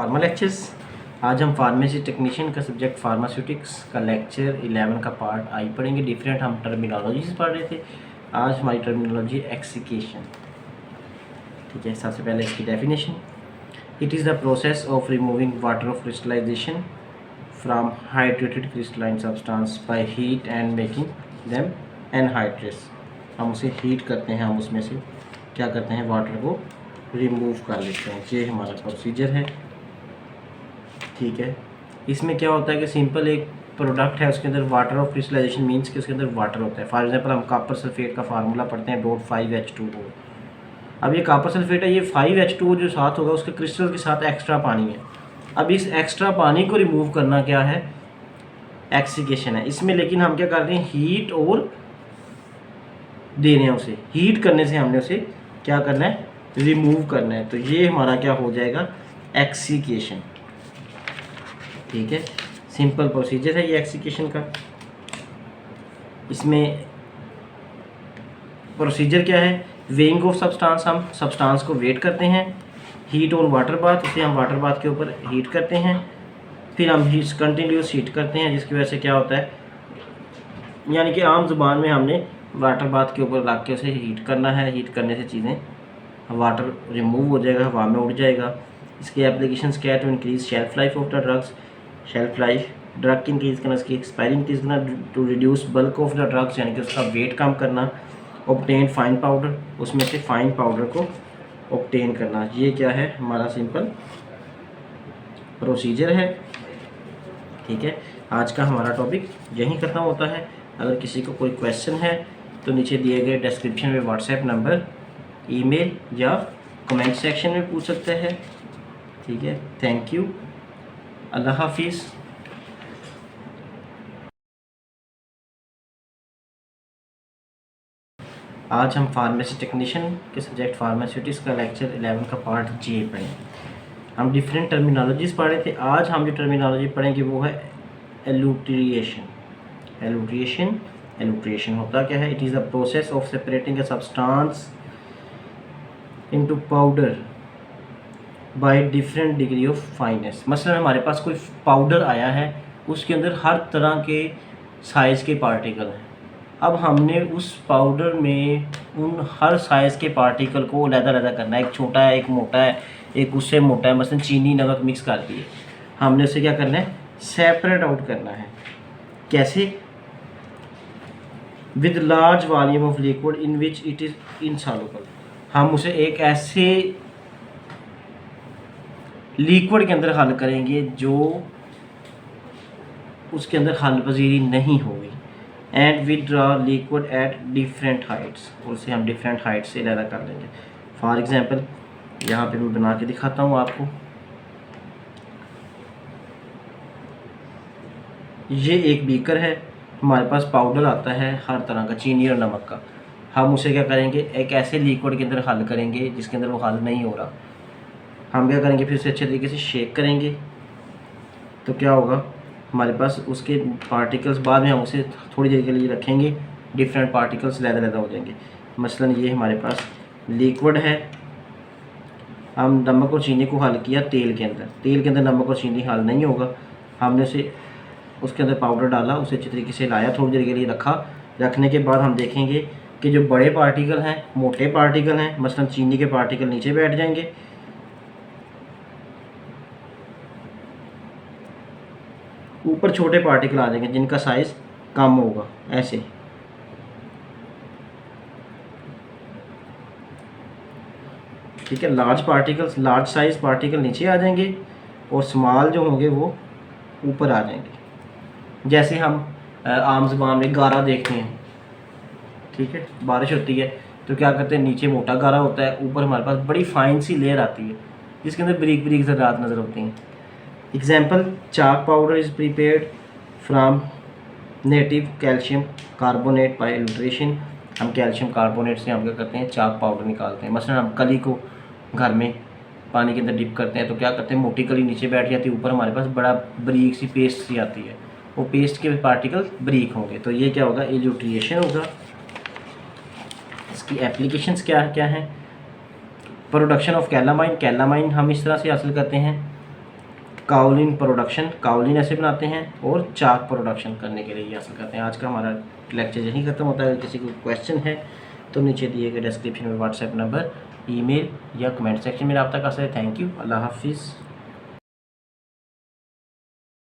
Pharma lectures. आज हम pharmacy technician का सब्जेक्ट फार्मास्यूटिक्स का लेक्चर 11 का पार्ट आई पढ़ेंगे। डिफरेंट हम टर्मिनोलॉजीज पढ़ रहे थे। आज हमारी टर्मिनोलॉजी एक्सिकेशन। ठीक है, सबसे पहले इसकी definition. It is the process of removing water of crystallization from hydrated crystalline substance by heat and making them anhydrous. हम उसे हीट करते हैं, हम उसमें से क्या करते हैं, वाटर को रिमूव कर लेते हैं। ये हमारा प्रोसीजर है। ठीक है, इसमें क्या होता है कि सिंपल एक प्रोडक्ट है, उसके अंदर वाटर ऑफ क्रिस्टलाइजेशन मीन्स कि उसके अंदर वाटर होता है। फॉर एग्जांपल हम कॉपर सल्फेट का फार्मूला पढ़ते हैं .5H2O। अब ये कॉपर सल्फेट है, ये 5H2O जो साथ होगा उसके क्रिस्टल के साथ एक्स्ट्रा पानी है। अब इस एक्स्ट्रा पानी को रिमूव करना क्या है, एक्सिकेशन है इसमें। लेकिन हम क्या करते हैं, हीट और दे रहे हैं उसे, हीट करने से हमने उसे क्या करना है, रिमूव करना है। तो ये हमारा क्या हो जाएगा, एक्सिकेशन। ठीक है, सिंपल प्रोसीजर है ये एक्सिकेशन का। इसमें प्रोसीजर क्या है, वेइंग ऑफ सब्सटेंस। हम सब्सटेंस को वेट करते हैं, हीट ऑन वाटर बाथ, इसे हम वाटर बाथ के ऊपर हीट करते हैं, फिर हम हीट कंटिन्यूस हीट करते हैं, जिसकी वजह से क्या होता है, यानी कि आम जुबान में हमने वाटर बाथ के ऊपर रख के उसे हीट करना है। हीट करने से चीज़ें, वाटर रिमूव हो जाएगा, हवा में उड़ जाएगा। इसके एप्लीकेशंस क्या है, to increase shelf life of the drugs. Shelf life drug की इंक्रीज करना, इसकी एक्सपायरी इंक्रीज करना, to reduce bulk of the drugs, यानी कि उसका वेट कम करना। ऑब्टेन फाइन पाउडर, उसमें से फाइन पाउडर को ऑब्टेन करना। ये क्या है, हमारा सिंपल प्रोसीजर है। ठीक है, आज का हमारा टॉपिक यहीं ख़त्म होता है। अगर किसी को कोई क्वेश्चन है तो नीचे दिए गए डिस्क्रिप्शन में व्हाट्सएप नंबर, ईमेल या कमेंट सेक्शन में पूछ सकते हैं। ठीक है, थैंक यू, अल्लाह हाफिज़। आज हम फार्मेसी टेक्नीशियन के सब्जेक्ट फार्मास्यूटिक्स का लेक्चर 11 का पार्ट जे पढ़ें। हम डिफरेंट टर्मिनोलॉजीज़ पढ़ रहे थे। आज हम जो टर्मिनोलॉजी पढ़ेंगे वो है एलुट्रिएशन। एलुट्रिएशन होता क्या है, it is the process of separating a substance into powder by different degree of finance. मसलन हमारे पास कोई पाउडर आया है, उसके अंदर हर तरह के साइज़ के पार्टिकल हैं। अब हमने उस पाउडर में उन हर साइज़ के पार्टिकल को अलग-अलग करना है। एक छोटा है, एक मोटा है, एक उससे मोटा है। मसलन चीनी नमक मिक्स कर दिए, हमने उसे क्या करना है, सेपरेट आउट करना है। कैसे, with large volume of liquid in which it is insoluble. हम उसे एक ऐसे लिक्विड के अंदर हल करेंगे जो उसके अंदर हल पजीरी नहीं होगी। And we draw liquid at different heights, उसे हम डिफरेंट हाइट से अलग कर लेंगे। फॉर एग्जांपल यहाँ पे मैं बना के दिखाता हूँ आपको। ये एक बीकर है, हमारे पास पाउडर आता है हर तरह का, चीनी और नमक का। हम उसे क्या करेंगे, एक ऐसे लिक्विड के अंदर हल करेंगे जिसके अंदर वो हल नहीं हो रहा। हम क्या करेंगे, फिर उसे अच्छे तरीके से शेक करेंगे, तो क्या होगा, हमारे पास उसके पार्टिकल्स, बाद में हम उसे थोड़ी देर के लिए रखेंगे, डिफरेंट पार्टिकल्स लहदा हो जाएंगे। मसलन ये हमारे पास लिक्विड है, हम नमक और चीनी को हल किया तेल के अंदर, तेल के अंदर नमक और चीनी हल नहीं होगा। हमने उसे उसके अंदर पाउडर डाला, उसे अच्छे तरीके से लाया, थोड़ी देर के लिए रखा। रखने के बाद हम देखेंगे कि जो बड़े पार्टिकल हैं, मोटे पार्टिकल हैं, मसलन चीनी के पार्टिकल नीचे बैठ जाएंगे, ऊपर छोटे पार्टिकल आ जाएंगे जिनका साइज़ कम होगा। ऐसे ठीक है, large particles, large size particle नीचे आ जाएंगे और स्मॉल जो होंगे वो ऊपर आ जाएंगे। जैसे हम आम ज़बान में गारा देखते हैं। ठीक है, बारिश होती है तो क्या करते हैं, नीचे मोटा गारा होता है, ऊपर हमारे पास बड़ी फाइन सी लेयर आती है जिसके अंदर बारीक बारीक ज़रात नज़र होती हैं। Example, chalk powder is prepared from native calcium carbonate by elutriation. हम कैल्शियम कार्बोनेट से हम क्या करते हैं, चाक पाउडर निकालते हैं। मसलन हम कली को घर में पानी के अंदर डिप करते हैं तो क्या करते हैं, मोटी कली नीचे बैठ जाती है, ऊपर हमारे पास बड़ा बारीक सी पेस्ट सी आती है, वो पेस्ट के पार्टिकल बारीक होंगे। तो ये क्या होगा, एल्यूट्रिएशन होगा। इसकी एप्लीकेशंस क्या क्या हैं, प्रोडक्शन ऑफ कैलामाइन। कैलामाइन हम इस तरह से हासिल करते हैं काउलिन प्रोडक्शन, काउलिन ऐसे बनाते हैं, और चाक प्रोडक्शन करने के लिए ये हासिल करते हैं। आज का हमारा लेक्चर यहीं ख़त्म होता है। किसी को क्वेश्चन है तो नीचे दिए गए डिस्क्रिप्शन में व्हाट्सएप नंबर, ईमेल या कमेंट सेक्शन में रब्ता कर सकते हैं। थैंक यू, अल्लाह हाफिज़।